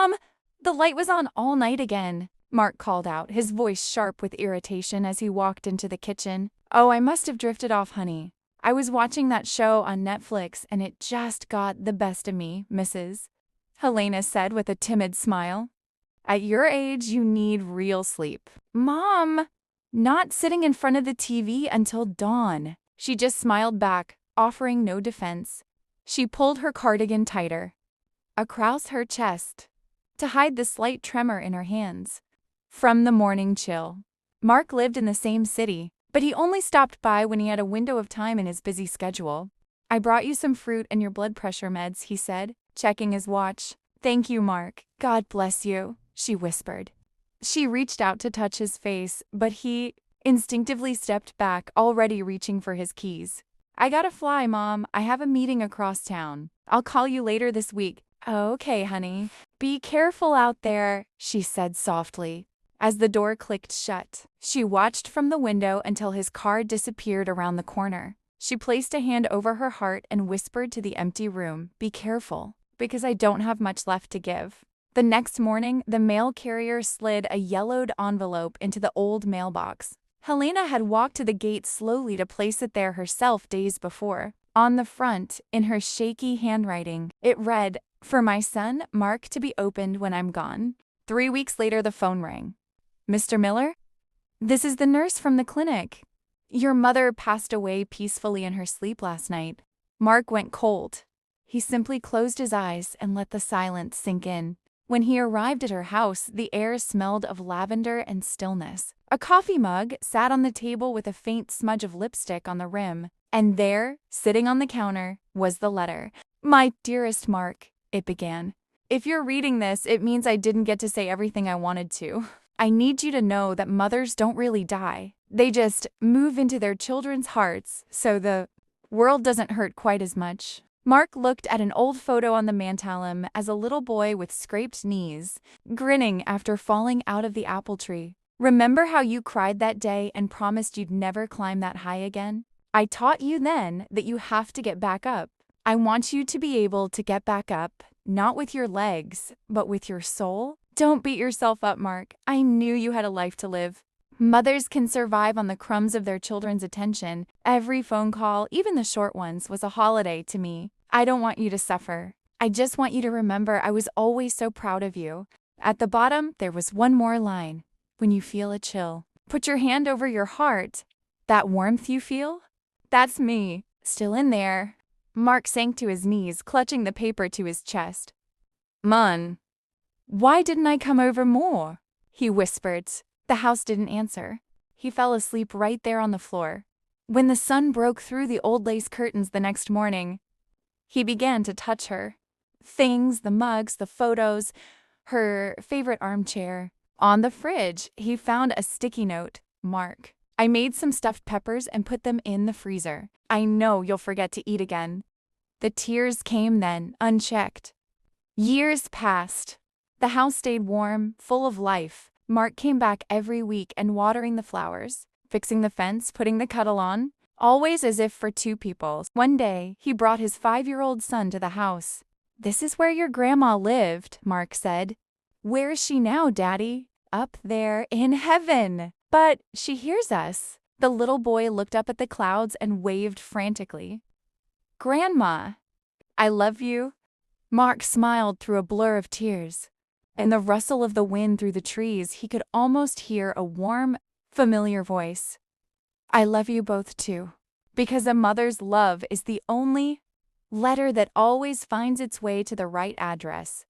Mom, the light was on all night again, Mark called out, his voice sharp with irritation as he walked into the kitchen. Oh, I must have drifted off, honey. I was watching that show on Netflix and it just got the best of me, Mrs. Helena said with a timid smile. At your age, you need real sleep. Mom, not sitting in front of the TV until dawn. She just smiled back, offering no defense. She pulled her cardigan tighter across her chest to hide the slight tremor in her hands from the morning chill. Mark lived in the same city, but he only stopped by when he had a window of time in his busy schedule. I brought you some fruit and your blood pressure meds, he said, checking his watch. Thank you, Mark. God bless you, she whispered. She reached out to touch his face, but he instinctively stepped back, already reaching for his keys. I gotta fly, Mom. I have a meeting across town. I'll call you later this week. Okay, honey. Be careful out there, she said softly. As the door clicked shut, she watched from the window until his car disappeared around the corner. She placed a hand over her heart and whispered to the empty room, "Be careful, because I don't have much left to give." The next morning, the mail carrier slid a yellowed envelope into the old mailbox. Helena had walked to the gate slowly to place it there herself days before. On the front, in her shaky handwriting, it read, "For my son, Mark, to be opened when I'm gone." 3 weeks later, the phone rang. Mr. Miller? This is the nurse from the clinic. Your mother passed away peacefully in her sleep last night. Mark went cold. He simply closed his eyes and let the silence sink in. When he arrived at her house, the air smelled of lavender and stillness. A coffee mug sat on the table with a faint smudge of lipstick on the rim, and there, sitting on the counter, was the letter. My dearest Mark, it began. If you're reading this, it means I didn't get to say everything I wanted to. I need you to know that mothers don't really die. They just move into their children's hearts, so the world doesn't hurt quite as much. Mark looked at an old photo on the mantelpiece as a little boy with scraped knees, grinning after falling out of the apple tree. Remember how you cried that day and promised you'd never climb that high again? I taught you then that you have to get back up. I want you to be able to get back up, not with your legs, but with your soul. Don't beat yourself up, Mark. I knew you had a life to live. Mothers can survive on the crumbs of their children's attention. Every phone call, even the short ones, was a holiday to me. I don't want you to suffer. I just want you to remember I was always so proud of you. At the bottom, there was one more line. When you feel a chill, put your hand over your heart. That warmth you feel? That's me, still in there. Mark sank to his knees, clutching the paper to his chest. Mun, why didn't I come over more? He whispered. The house didn't answer. He fell asleep right there on the floor. When the sun broke through the old lace curtains the next morning, he began to touch her. Things, the mugs, the photos, her favorite armchair. On the fridge, he found a sticky note. Mark, I made some stuffed peppers and put them in the freezer. I know you'll forget to eat again. The tears came then, unchecked. Years passed. The house stayed warm, full of life. Mark came back every week and watering the flowers, fixing the fence, putting the kettle on, always as if for two people. One day, he brought his 5-year-old son to the house. This is where your grandma lived, Mark said. Where is she now, Daddy? Up there in heaven. But she hears us. The little boy looked up at the clouds and waved frantically. Grandma, I love you. Mark smiled through a blur of tears. In the rustle of the wind through the trees, he could almost hear a warm, familiar voice. I love you both too, because a mother's love is the only letter that always finds its way to the right address.